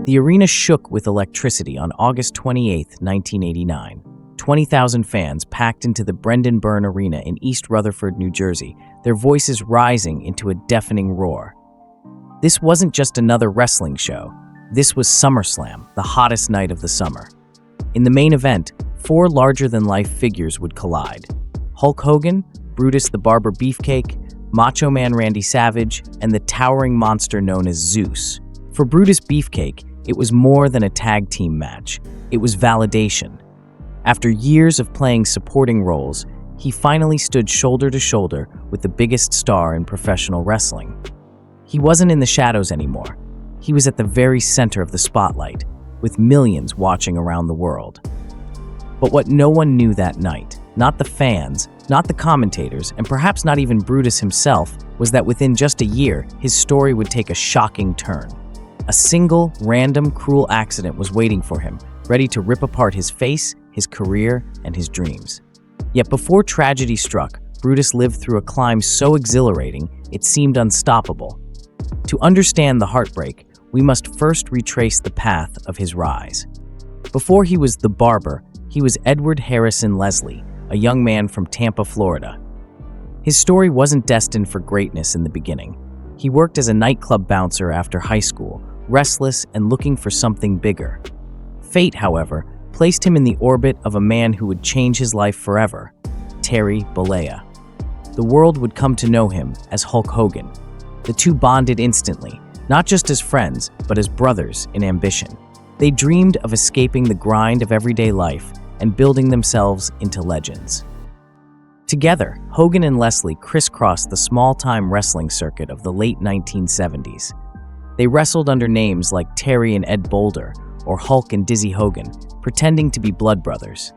The arena shook with electricity on August 28, 1989. 20,000 fans packed into the Brendan Byrne Arena in East Rutherford, New Jersey, their voices rising into a deafening roar. This wasn't just another wrestling show. This was SummerSlam, the hottest night of the summer. In the main event, 4 larger-than-life figures would collide. Hulk Hogan, Brutus the Barber Beefcake, Macho Man Randy Savage, and the towering monster known as Zeus. For Brutus Beefcake, it was more than a tag team match. It was validation. After years of playing supporting roles, he finally stood shoulder to shoulder with the biggest star in professional wrestling. He wasn't in the shadows anymore. He was at the very center of the spotlight, with millions watching around the world. But what no one knew that night, not the fans, not the commentators, and perhaps not even Brutus himself, was that within just a year, his story would take a shocking turn. A single, random, cruel accident was waiting for him, ready to rip apart his face, his career, and his dreams. Yet before tragedy struck, Brutus lived through a climb so exhilarating, it seemed unstoppable. To understand the heartbreak, we must first retrace the path of his rise. Before he was the Barber, he was Edward Harrison Leslie, a young man from Tampa, Florida. His story wasn't destined for greatness in the beginning. He worked as a nightclub bouncer after high school, restless and looking for something bigger. Fate, however, placed him in the orbit of a man who would change his life forever, Terry Bollea. The world would come to know him as Hulk Hogan. The two bonded instantly, not just as friends, but as brothers in ambition. They dreamed of escaping the grind of everyday life and building themselves into legends. Together, Hogan and Leslie crisscrossed the small-time wrestling circuit of the late 1970s. They wrestled under names like Terry and Ed Boulder, or Hulk and Dizzy Hogan, pretending to be blood brothers.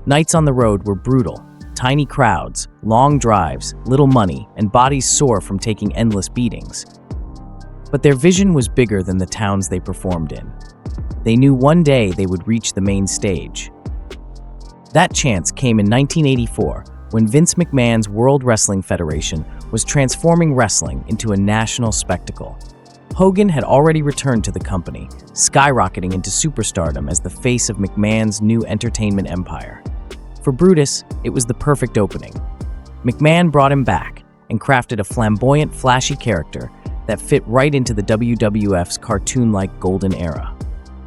Nights on the road were brutal. Tiny crowds, long drives, little money, and bodies sore from taking endless beatings. But their vision was bigger than the towns they performed in. They knew one day they would reach the main stage. That chance came in 1984, when Vince McMahon's World Wrestling Federation was transforming wrestling into a national spectacle. Hogan had already returned to the company, skyrocketing into superstardom as the face of McMahon's new entertainment empire. For Brutus, it was the perfect opening. McMahon brought him back and crafted a flamboyant, flashy character that fit right into the WWF's cartoon-like golden era.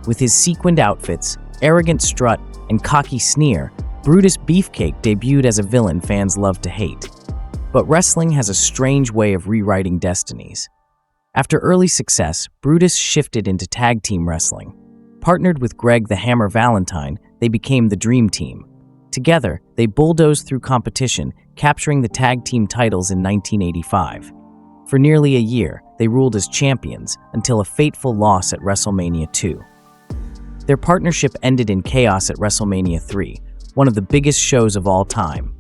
With his sequined outfits, arrogant strut, and cocky sneer, Brutus Beefcake debuted as a villain fans love to hate. But wrestling has a strange way of rewriting destinies. After early success, Brutus shifted into tag team wrestling. Partnered with Greg the Hammer Valentine, they became the Dream Team. Together, they bulldozed through competition, capturing the tag team titles in 1985. For nearly a year, they ruled as champions until a fateful loss at WrestleMania 2. Their partnership ended in chaos at WrestleMania 3, one of the biggest shows of all time.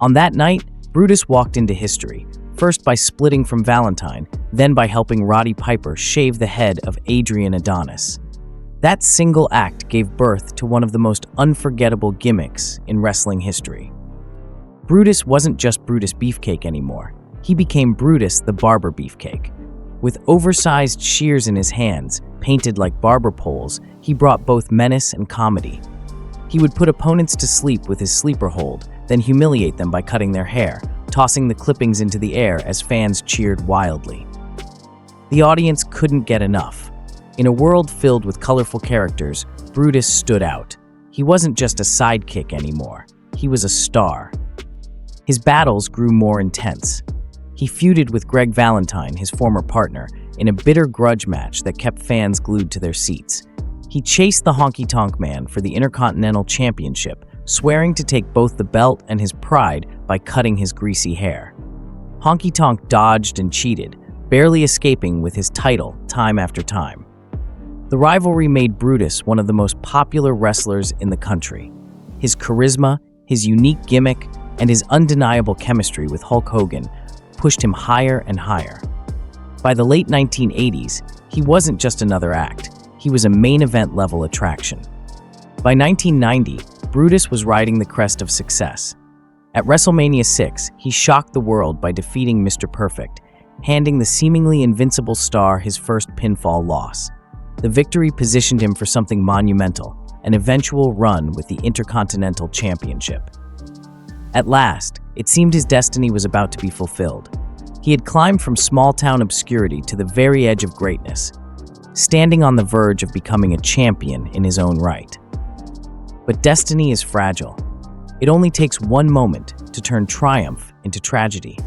On that night, Brutus walked into history, first by splitting from Valentine, then by helping Roddy Piper shave the head of Adrian Adonis. That single act gave birth to one of the most unforgettable gimmicks in wrestling history. Brutus wasn't just Brutus Beefcake anymore. He became Brutus the Barber Beefcake. With oversized shears in his hands, painted like barber poles, he brought both menace and comedy. He would put opponents to sleep with his sleeper hold, then humiliate them by cutting their hair, tossing the clippings into the air as fans cheered wildly. The audience couldn't get enough. In a world filled with colorful characters, Brutus stood out. He wasn't just a sidekick anymore. He was a star. His battles grew more intense. He feuded with Greg Valentine, his former partner, in a bitter grudge match that kept fans glued to their seats. He chased the Honky Tonk Man for the Intercontinental Championship, swearing to take both the belt and his pride by cutting his greasy hair. Honky Tonk dodged and cheated, barely escaping with his title time after time. The rivalry made Brutus one of the most popular wrestlers in the country. His charisma, his unique gimmick, and his undeniable chemistry with Hulk Hogan pushed him higher and higher. By the late 1980s, he wasn't just another act. He was a main event level attraction. By 1990, Brutus was riding the crest of success. At WrestleMania 6, he shocked the world by defeating Mr. Perfect, handing the seemingly invincible star his first pinfall loss. The victory positioned him for something monumental, an eventual run with the Intercontinental Championship. At last, it seemed his destiny was about to be fulfilled. He had climbed from small-town obscurity to the very edge of greatness, standing on the verge of becoming a champion in his own right. But destiny is fragile. It only takes one moment to turn triumph into tragedy.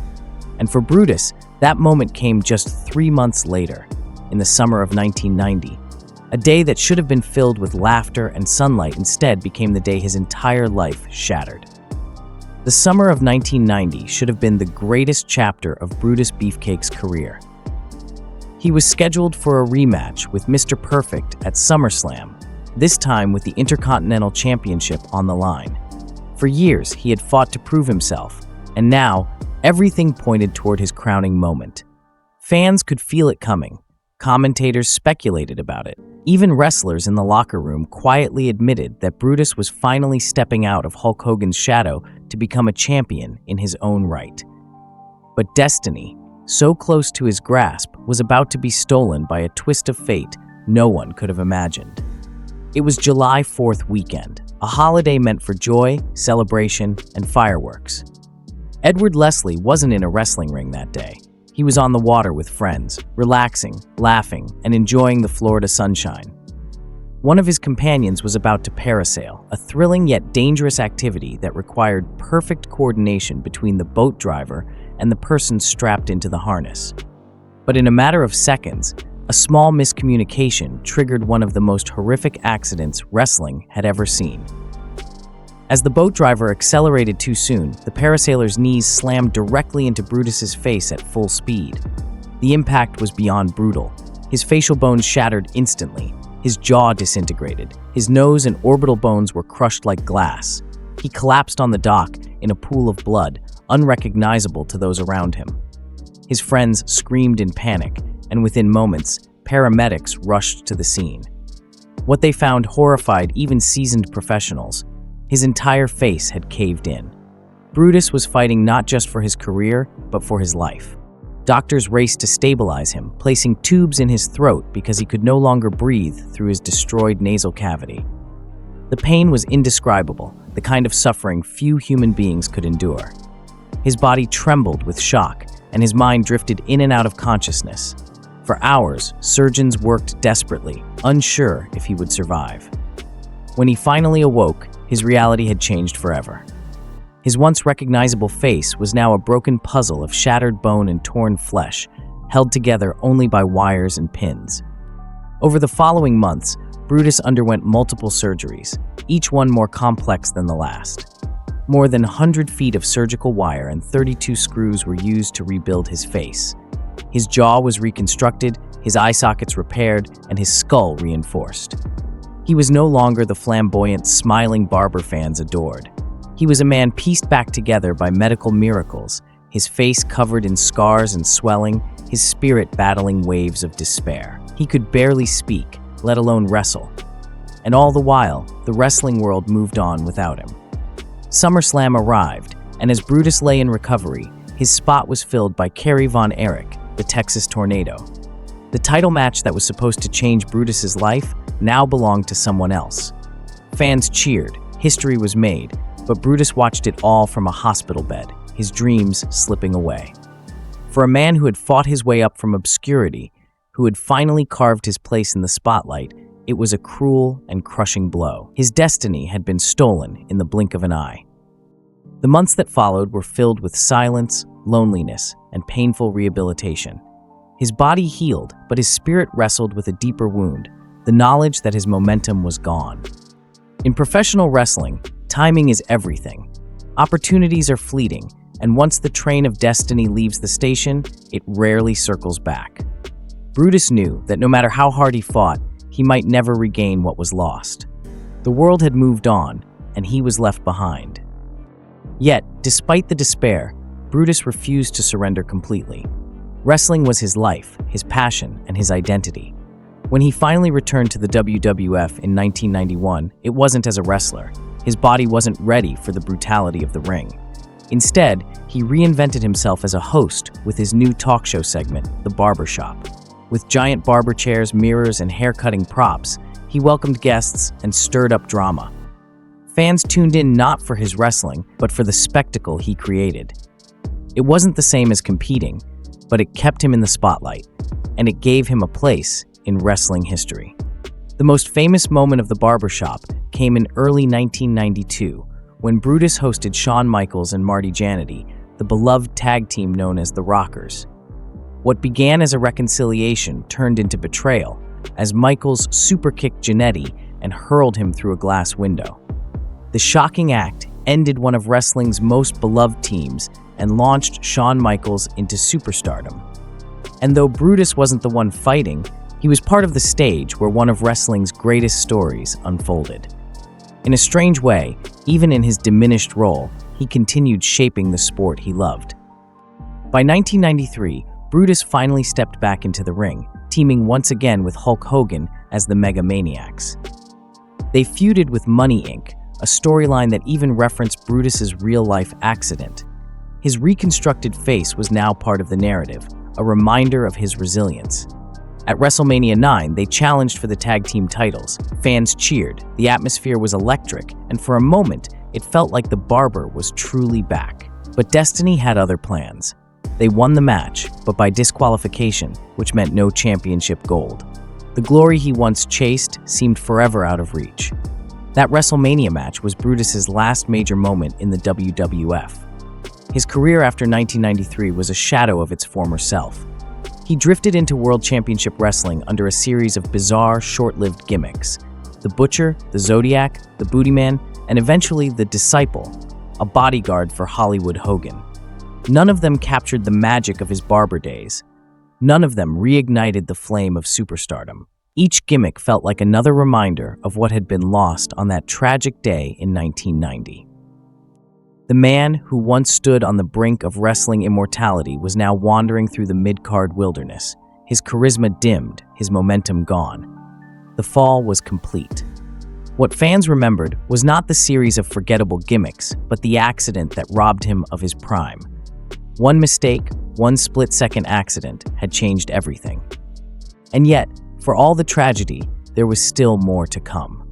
And for Brutus, that moment came just 3 months later, in the summer of 1990. A day that should have been filled with laughter and sunlight instead became the day his entire life shattered. The summer of 1990 should have been the greatest chapter of Brutus Beefcake's career. He was scheduled for a rematch with Mr. Perfect at SummerSlam, this time with the Intercontinental Championship on the line. For years, he had fought to prove himself, and now, everything pointed toward his crowning moment. Fans could feel it coming. Commentators speculated about it. Even wrestlers in the locker room quietly admitted that Brutus was finally stepping out of Hulk Hogan's shadow to become a champion in his own right. But destiny, so close to his grasp, was about to be stolen by a twist of fate no one could have imagined. It was July 4th weekend, a holiday meant for joy, celebration, and fireworks. Edward Leslie wasn't in a wrestling ring that day. He was on the water with friends, relaxing, laughing, and enjoying the Florida sunshine. One of his companions was about to parasail, a thrilling yet dangerous activity that required perfect coordination between the boat driver and the person strapped into the harness. But in a matter of seconds, a small miscommunication triggered one of the most horrific accidents wrestling had ever seen. As the boat driver accelerated too soon, the parasailer's knees slammed directly into Brutus's face at full speed. The impact was beyond brutal. His facial bones shattered instantly. His jaw disintegrated. His nose and orbital bones were crushed like glass. He collapsed on the dock in a pool of blood, unrecognizable to those around him. His friends screamed in panic, and within moments, paramedics rushed to the scene. What they found horrified even seasoned professionals. His entire face had caved in. Brutus was fighting not just for his career, but for his life. Doctors raced to stabilize him, placing tubes in his throat because he could no longer breathe through his destroyed nasal cavity. The pain was indescribable, the kind of suffering few human beings could endure. His body trembled with shock, and his mind drifted in and out of consciousness. For hours, surgeons worked desperately, unsure if he would survive. When he finally awoke, his reality had changed forever. His once recognizable face was now a broken puzzle of shattered bone and torn flesh, held together only by wires and pins. Over the following months, Brutus underwent multiple surgeries, each one more complex than the last. More than 100 feet of surgical wire and 32 screws were used to rebuild his face. His jaw was reconstructed, his eye sockets repaired, and his skull reinforced. He was no longer the flamboyant, smiling barber fans adored. He was a man pieced back together by medical miracles, his face covered in scars and swelling, his spirit battling waves of despair. He could barely speak, let alone wrestle. And all the while, the wrestling world moved on without him. SummerSlam arrived, and as Brutus lay in recovery, his spot was filled by Kerry Von Erich, the Texas Tornado. The title match that was supposed to change Brutus's life now belonged to someone else. Fans cheered, history was made, but Brutus watched it all from a hospital bed, his dreams slipping away. For a man who had fought his way up from obscurity, who had finally carved his place in the spotlight, it was a cruel and crushing blow. His destiny had been stolen in the blink of an eye. The months that followed were filled with silence, loneliness, and painful rehabilitation. His body healed, but his spirit wrestled with a deeper wound, the knowledge that his momentum was gone. In professional wrestling, timing is everything. Opportunities are fleeting, and once the train of destiny leaves the station, it rarely circles back. Brutus knew that no matter how hard he fought, he might never regain what was lost. The world had moved on, and he was left behind. Yet, despite the despair, Brutus refused to surrender completely. Wrestling was his life, his passion, and his identity. When he finally returned to the WWF in 1991, it wasn't as a wrestler. His body wasn't ready for the brutality of the ring. Instead, he reinvented himself as a host with his new talk show segment, The Barbershop. With giant barber chairs, mirrors, and hair-cutting props, he welcomed guests and stirred up drama. Fans tuned in not for his wrestling, but for the spectacle he created. It wasn't the same as competing, but it kept him in the spotlight, and it gave him a place in wrestling history. The most famous moment of the barbershop came in early 1992, when Brutus hosted Shawn Michaels and Marty Jannetty, the beloved tag team known as the Rockers. What began as a reconciliation turned into betrayal, as Michaels superkicked Jannetty and hurled him through a glass window. The shocking act ended one of wrestling's most beloved teams and launched Shawn Michaels into superstardom. And though Brutus wasn't the one fighting, he was part of the stage where one of wrestling's greatest stories unfolded. In a strange way, even in his diminished role, he continued shaping the sport he loved. By 1993, Brutus finally stepped back into the ring, teaming once again with Hulk Hogan as the Mega Maniacs. They feuded with Money Inc., a storyline that even referenced Brutus's real-life accident. His reconstructed face was now part of the narrative, a reminder of his resilience. At WrestleMania 9, they challenged for the tag team titles. Fans cheered, the atmosphere was electric, and for a moment, it felt like the Barber was truly back. But Destiny had other plans. They won the match, but by disqualification, which meant no championship gold. The glory he once chased seemed forever out of reach. That WrestleMania match was Brutus's last major moment in the WWF. His career after 1993 was a shadow of its former self. He drifted into World Championship Wrestling under a series of bizarre, short-lived gimmicks. The Butcher, the Zodiac, the Booty Man, and eventually the Disciple, a bodyguard for Hollywood Hogan. None of them captured the magic of his barber days. None of them reignited the flame of superstardom. Each gimmick felt like another reminder of what had been lost on that tragic day in 1990. The man who once stood on the brink of wrestling immortality was now wandering through the mid-card wilderness, his charisma dimmed, his momentum gone. The fall was complete. What fans remembered was not the series of forgettable gimmicks, but the accident that robbed him of his prime. One mistake, one split-second accident had changed everything. And yet, for all the tragedy, there was still more to come.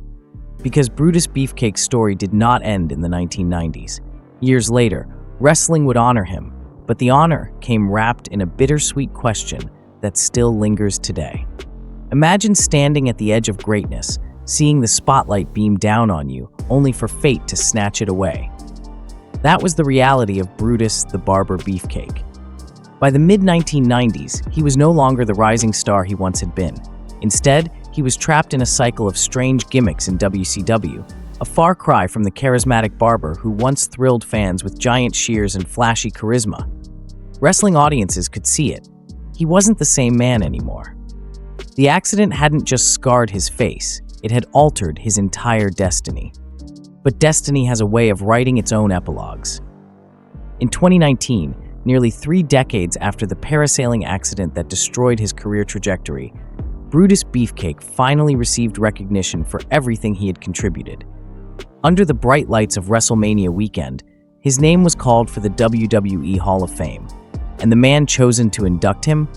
Because Brutus Beefcake's story did not end in the 1990s. Years later, wrestling would honor him, but the honor came wrapped in a bittersweet question that still lingers today. Imagine standing at the edge of greatness, seeing the spotlight beam down on you, only for fate to snatch it away. That was the reality of Brutus the Barber Beefcake. By the mid-1990s, he was no longer the rising star he once had been. Instead, he was trapped in a cycle of strange gimmicks in WCW, a far cry from the charismatic barber who once thrilled fans with giant shears and flashy charisma. Wrestling audiences could see it. He wasn't the same man anymore. The accident hadn't just scarred his face, it had altered his entire destiny. But destiny has a way of writing its own epilogues. In 2019, nearly 3 decades after the parasailing accident that destroyed his career trajectory, Brutus Beefcake finally received recognition for everything he had contributed. Under the bright lights of WrestleMania weekend, his name was called for the WWE Hall of Fame, and the man chosen to induct him?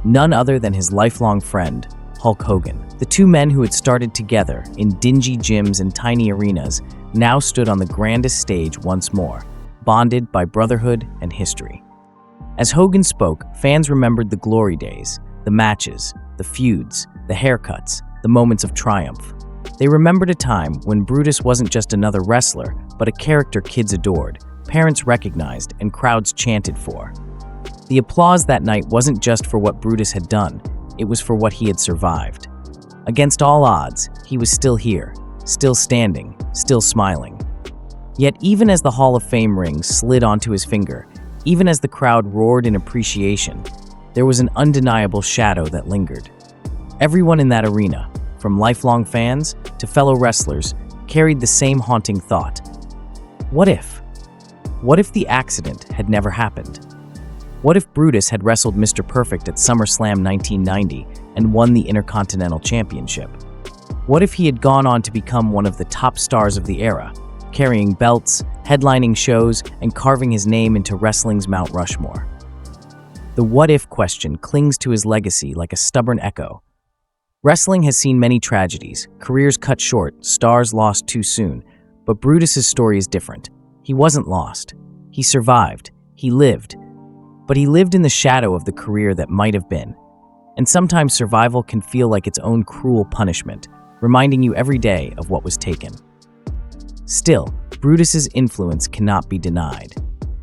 None other than his lifelong friend, Hulk Hogan. The two men who had started together in dingy gyms and tiny arenas now stood on the grandest stage once more, bonded by brotherhood and history. As Hogan spoke, fans remembered the glory days, the matches, the feuds, the haircuts, the moments of triumph. They remembered a time when Brutus wasn't just another wrestler, but a character kids adored, parents recognized, and crowds chanted for. The applause that night wasn't just for what Brutus had done, it was for what he had survived. Against all odds, he was still here, still standing, still smiling. Yet even as the Hall of Fame ring slid onto his finger, even as the crowd roared in appreciation, there was an undeniable shadow that lingered. Everyone in that arena, from lifelong fans to fellow wrestlers, carried the same haunting thought. What if? What if the accident had never happened? What if Brutus had wrestled Mr. Perfect at SummerSlam 1990 and won the Intercontinental Championship? What if he had gone on to become one of the top stars of the era, carrying belts, headlining shows, and carving his name into wrestling's Mount Rushmore? The what-if question clings to his legacy like a stubborn echo. Wrestling has seen many tragedies, careers cut short, stars lost too soon, but Brutus's story is different. He wasn't lost. He survived. He lived. But he lived in the shadow of the career that might have been. And sometimes survival can feel like its own cruel punishment, reminding you every day of what was taken. Still, Brutus's influence cannot be denied.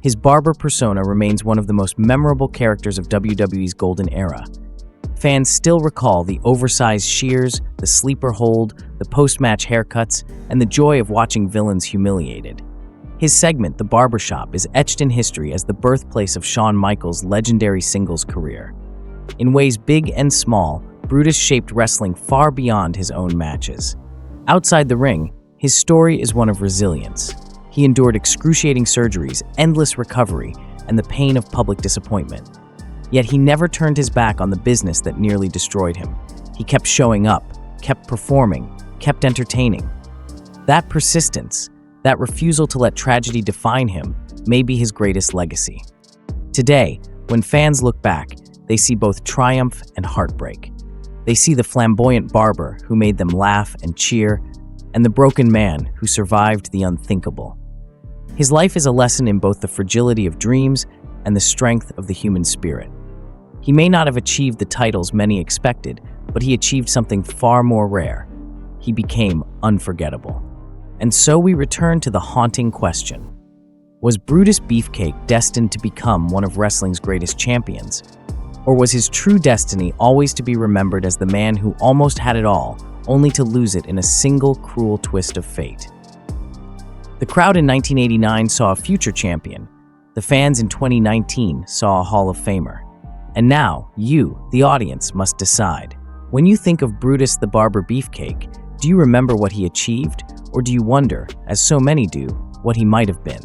His barber persona remains one of the most memorable characters of WWE's golden era. Fans still recall the oversized shears, the sleeper hold, the post-match haircuts, and the joy of watching villains humiliated. His segment, The Barbershop, is etched in history as the birthplace of Shawn Michaels' legendary singles career. In ways big and small, Brutus shaped wrestling far beyond his own matches. Outside the ring, his story is one of resilience. He endured excruciating surgeries, endless recovery, and the pain of public disappointment. Yet he never turned his back on the business that nearly destroyed him. He kept showing up, kept performing, kept entertaining. That persistence, that refusal to let tragedy define him, may be his greatest legacy. Today, when fans look back, they see both triumph and heartbreak. They see the flamboyant barber who made them laugh and cheer, and the broken man who survived the unthinkable. His life is a lesson in both the fragility of dreams and the strength of the human spirit. He may not have achieved the titles many expected, but he achieved something far more rare. He became unforgettable. And so we return to the haunting question. Was Brutus Beefcake destined to become one of wrestling's greatest champions? Or was his true destiny always to be remembered as the man who almost had it all, only to lose it in a single cruel twist of fate? The crowd in 1989 saw a future champion. The fans in 2019 saw a Hall of Famer. And now, you, the audience, must decide. When you think of Brutus the Barber Beefcake, do you remember what he achieved? Or do you wonder, as so many do, what he might have been?